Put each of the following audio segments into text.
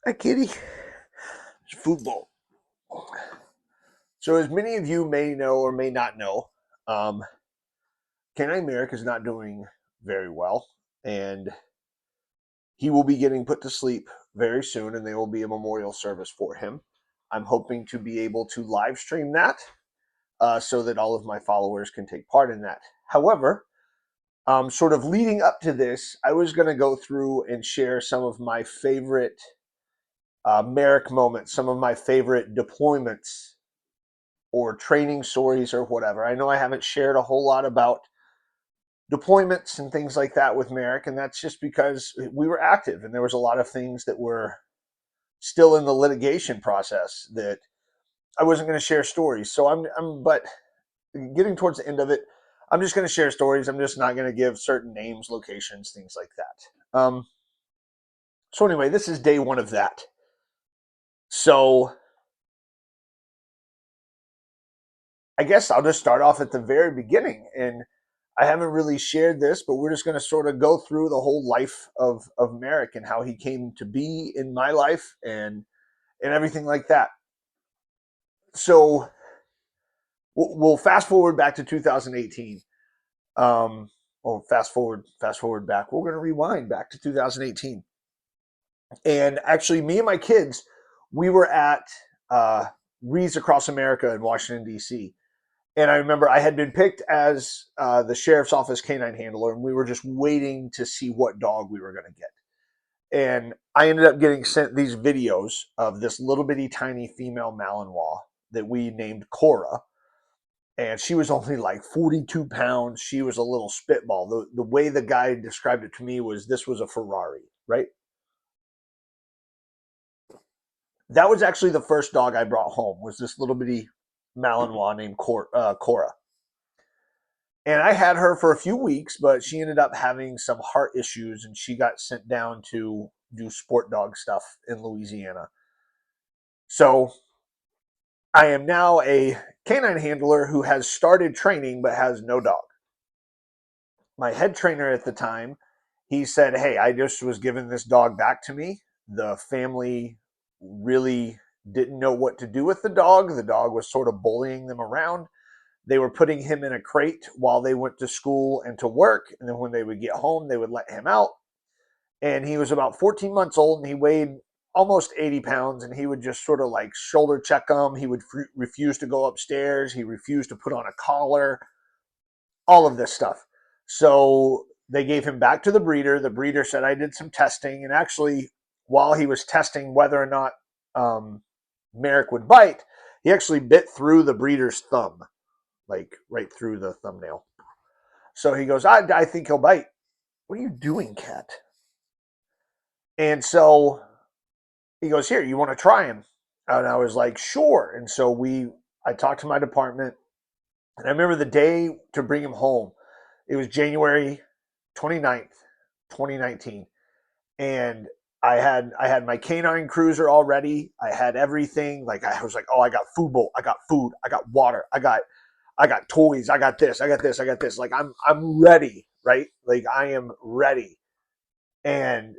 Hi, kitty. It's food bowl. So, as many of you may know or may not know, um, Canine Merrick is not doing very well, and he will be getting put to sleep very soon, and there will be a memorial service for him. I'm hoping to be able to live stream that so that all of my followers can take part in that. However, sort of leading up to this, I was going to go through and share some of my favorite Merrick moments, some of my favorite deployments or training stories or whatever. I know I haven't shared a whole lot about deployments and things like that with Merrick, and that's just because we were active and there was a lot of things that were still in the litigation process that I wasn't going to share stories. So but getting towards the end of it, I'm just going to share stories. I'm just not going to give certain names, locations, things like that. So anyway, this is day one of that. So I guess I'll just start off at the very beginning. And I haven't really shared this, but we're just going to sort of go through the whole life of Merrick and how he came to be in my life and everything like that. So we'll fast forward back to 2018. Or fast forward back. We're going to rewind back to 2018. And actually, me and my kids, we were at Reads Across America in Washington, D.C. And I remember I had been picked as the sheriff's office canine handler, and we were just waiting to see what dog we were going to get. And I ended up getting sent these videos of this little bitty tiny female Malinois that we named Cora. And she was only like 42 pounds. She was a little spitball. The way the guy described it to me was this was a Ferrari, right? That was actually the first dog I brought home was this little bitty Malinois named Cora. And I had her for a few weeks, but she ended up having some heart issues and she got sent down to do sport dog stuff in Louisiana. So I am now a canine handler who has started training but has no dog. My head trainer at the time, he said, "Hey, I just was giving this dog back to me. The family really didn't know what to do with the dog. The dog was sort of bullying them around. They were putting him in a crate while they went to school and to work. And then when they would get home, they would let him out. And he was about 14 months old and he weighed almost 80 pounds. And he would just sort of like shoulder check him. He would refuse to go upstairs. He refused to put on a collar, all of this stuff. So they gave him back to the breeder. The breeder said, I did some testing. And actually, while he was testing whether or not Merrick would bite, he actually bit through the breeder's thumb, like right through the thumbnail. So he goes, I think he'll bite. What are you doing, cat? And so he goes, here, you want to try him? And I was like, sure. And so I talked to my department. And I remember the day to bring him home. It was January 29th, 2019. And I had my canine cruiser already. I had everything. Like I was like, oh, I got food bowl, I got food, I got water, I got toys, I got this, I got this, I got this. Like I'm ready, right? Like I am ready. And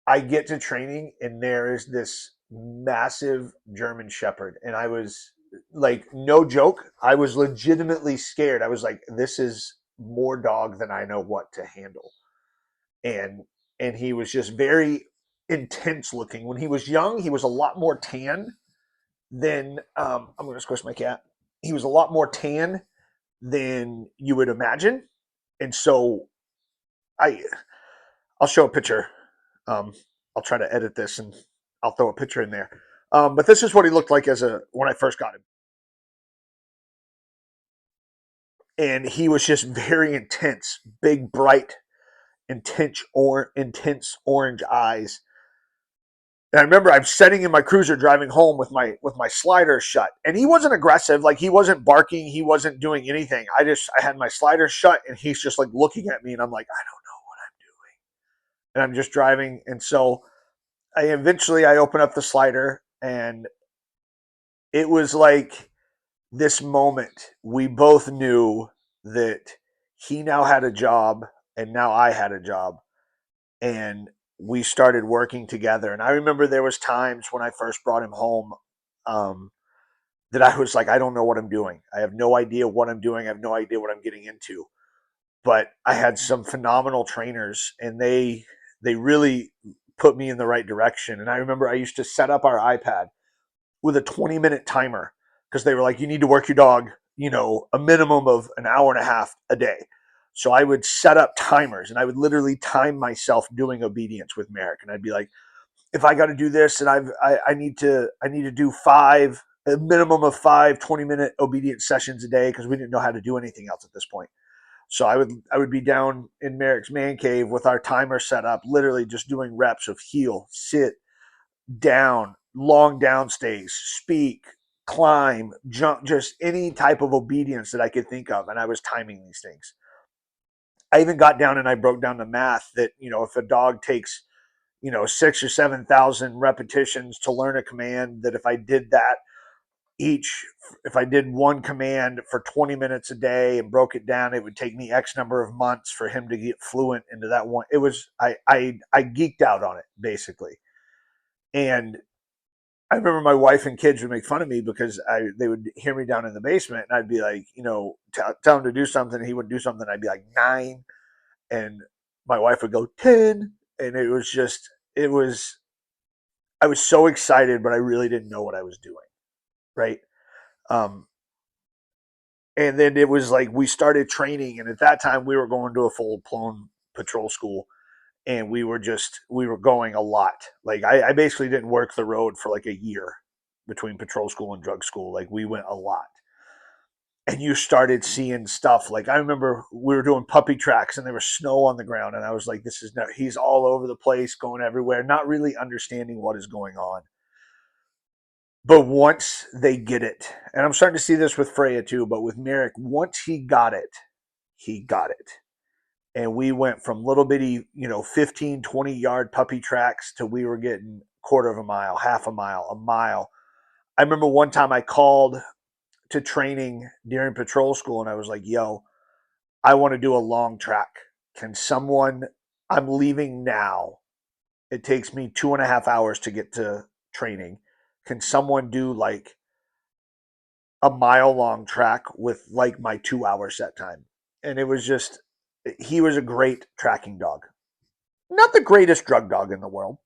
I get to training and there is this massive German shepherd and I was like no joke, I was legitimately scared. I was like this is more dog than I know what to handle. And he was just very intense looking. When he was young, he was a lot more tan than I'm going to squish my cat. He was a lot more tan than you would imagine, and so I I'll show a picture. Um, I'll try to edit this and I'll throw a picture in there. But this is what he looked like as a when I first got him, and he was just very intense, big, bright, intense orange eyes. And I remember I'm sitting in my cruiser driving home with my sliders shut. And he wasn't aggressive, like he wasn't barking, he wasn't doing anything. I had my sliders shut and he's just like looking at me and I'm like, I don't know what I'm doing. And I'm just driving. And so I open up the slider and it was like this moment. We both knew that he now had a job and now I had a job. And we started working together. And I remember there was times when I first brought him home, um, that I was like, I don't know what I'm doing. I have no idea what I'm doing. I have no idea what I'm getting into. But I had some phenomenal trainers, and they really put me in the right direction. And I remember I used to set up our iPad with a 20-minute timer because they were like, you need to work your dog, a minimum of an hour and a half a day. So I would set up timers and I would literally time myself doing obedience with Merrick. And I'd be like, if I got to do this and I need to do a minimum of 5 20-minute obedience sessions a day because we didn't know how to do anything else at this point. So I would be down in Merrick's man cave with our timer set up, literally just doing reps of heel, sit, down, long down stays, speak, climb, jump, just any type of obedience that I could think of. And I was timing these things. I even got down and I broke down the math that, if a dog takes, 6 or 7,000 repetitions to learn a command, that each, if I did one command for 20 minutes a day and broke it down, it would take me X number of months for him to get fluent into that one. It was, I geeked out on it basically. And I remember my wife and kids would make fun of me because they would hear me down in the basement and I'd be like, tell him to do something. And he would do something. I'd be like 9. And my wife would go 10. And I was so excited, but I really didn't know what I was doing. Right. Um, and then it was like we started training. And at that time, we were going to a full blown patrol school. And we were going a lot. Like I basically didn't work the road for like a year between patrol school and drug school. Like we went a lot. And you started seeing stuff. Like I remember we were doing puppy tracks and there was snow on the ground. And I was like, this is no, he's all over the place, going everywhere, not really understanding what is going on. But once they get it, and I'm starting to see this with Freya too, but with Merrick, once he got it, he got it. And we went from little bitty, 15, 20-yard puppy tracks to we were getting quarter of a mile, half a mile, a mile. I remember one time I called to training during patrol school and I was like, yo, I want to do a long track. Can someone, I'm leaving now. It takes me 2.5 hours to get to training. Can someone do like a mile long track with like my 2 hour set time? And it was just, he was a great tracking dog. Not the greatest drug dog in the world.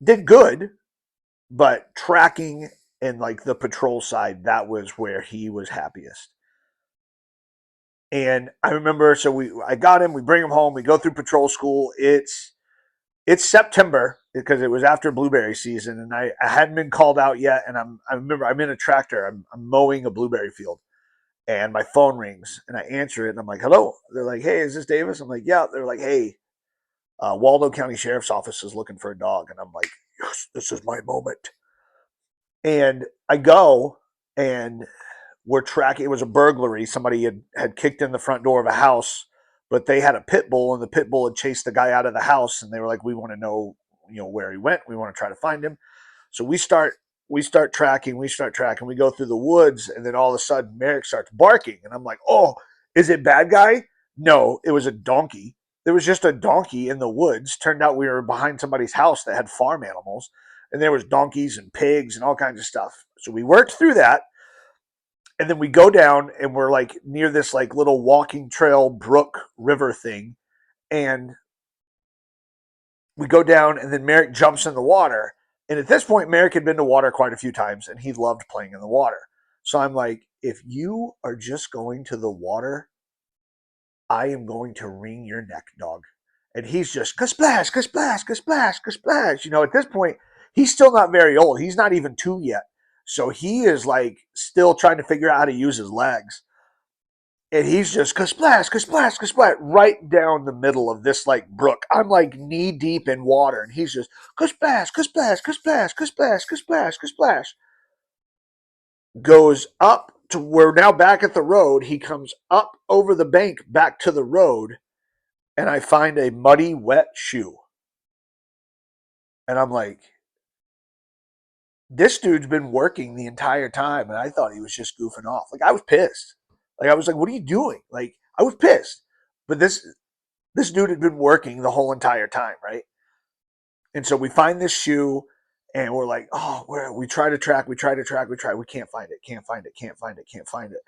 Did good, but tracking and like the patrol side, that was where he was happiest. And I remember, so I got him, we bring him home, we go through patrol school. It's September because it was after blueberry season, and I hadn't been called out yet. And I remember I'm in a tractor, I'm mowing a blueberry field, and my phone rings, and I answer it, and I'm like, "Hello." They're like, "Hey, is this Davis?" I'm like, "Yeah." They're like, "Hey, Waldo County Sheriff's Office is looking for a dog," and I'm like, "Yes, this is my moment." And I go, and we're tracking. It was a burglary. Somebody had kicked in the front door of a house, but they had a pit bull, and the pit bull had chased the guy out of the house. And they were like, "We want to know, where he went. We want to try to find him." So we start tracking. We start tracking. We go through the woods, and then all of a sudden, Merrick starts barking, and I'm like, "Oh, is it bad guy?" No, it was a donkey. There was just a donkey in the woods. Turned out we were behind somebody's house that had farm animals, and there was donkeys and pigs and all kinds of stuff. So we worked through that, and then we go down and we're like near this like little walking trail brook river thing, and we go down and then Merrick jumps in the water. And at this point Merrick had been to water quite a few times and he loved playing in the water. So I'm like, if you are just going to the water, I am going to wring your neck, dog. And he's just splash, splash, splash, splash. At this point he's still not very old, he's not even 2 yet. So he is like still trying to figure out how to use his legs, and he's just splash, splash, splash, right down the middle of this like brook. I'm like knee deep in water, and he's just splash, splash, splash, splash, splash, splash. Goes up to, we're now back at the road. He comes up over the bank back to the road, and I find a muddy, wet shoe, and I'm like, this dude's been working the entire time, and I thought he was just goofing off. Like I was pissed. Like I was like, what are you doing? Like I was pissed, but this dude had been working the whole entire time, right? And so we find this shoe and we're like, oh, we try to track, we can't find it, can't find it.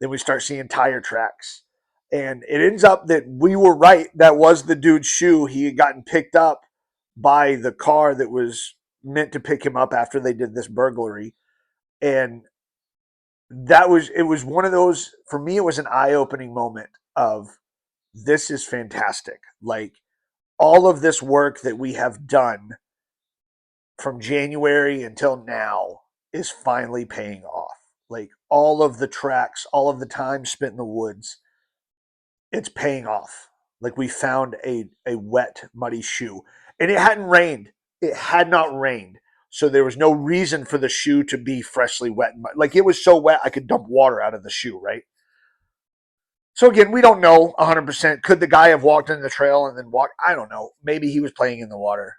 Then we start seeing tire tracks. And it ends up that we were right. That was the dude's shoe. He had gotten picked up by the car that was meant to pick him up after they did this burglary. And it was one of those, for me, it was an eye opening moment of this is fantastic. Like all of this work that we have done from January until now is finally paying off. Like all of the tracks, all of the time spent in the woods, it's paying off. Like we found a wet, muddy shoe. And it hadn't rained. It had not rained. So there was no reason for the shoe to be freshly wet. Like it was so wet, I could dump water out of the shoe, right? So again, we don't know 100%. Could the guy have walked in the trail and then walked? I don't know. Maybe he was playing in the water.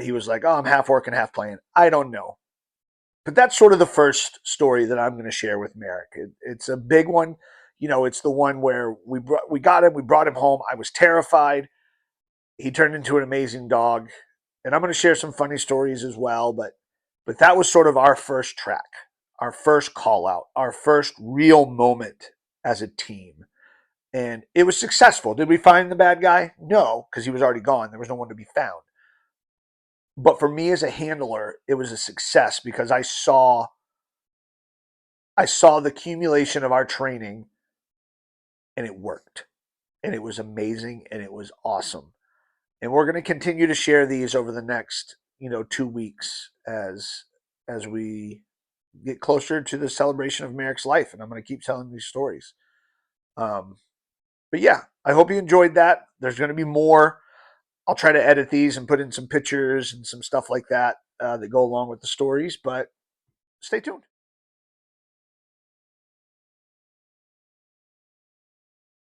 He was like, oh, I'm half working, half playing. I don't know. But that's sort of the first story that I'm going to share with Merrick. It's a big one. You know, it's the one where we got him, we brought him home. I was terrified. He turned into an amazing dog, and I'm going to share some funny stories as well. But that was sort of our first track, our first call out, our first real moment as a team, and it was successful. Did we find the bad guy? No, because he was already gone. There was no one to be found. But for me as a handler, it was a success because I saw the accumulation of our training and it worked. And it was amazing and it was awesome. And we're going to continue to share these over the next, 2 weeks as we get closer to the celebration of Merrick's life. And I'm going to keep telling these stories. Um, but yeah, I hope you enjoyed that. There's going to be more. I'll try to edit these and put in some pictures and some stuff like that that go along with the stories. But stay tuned.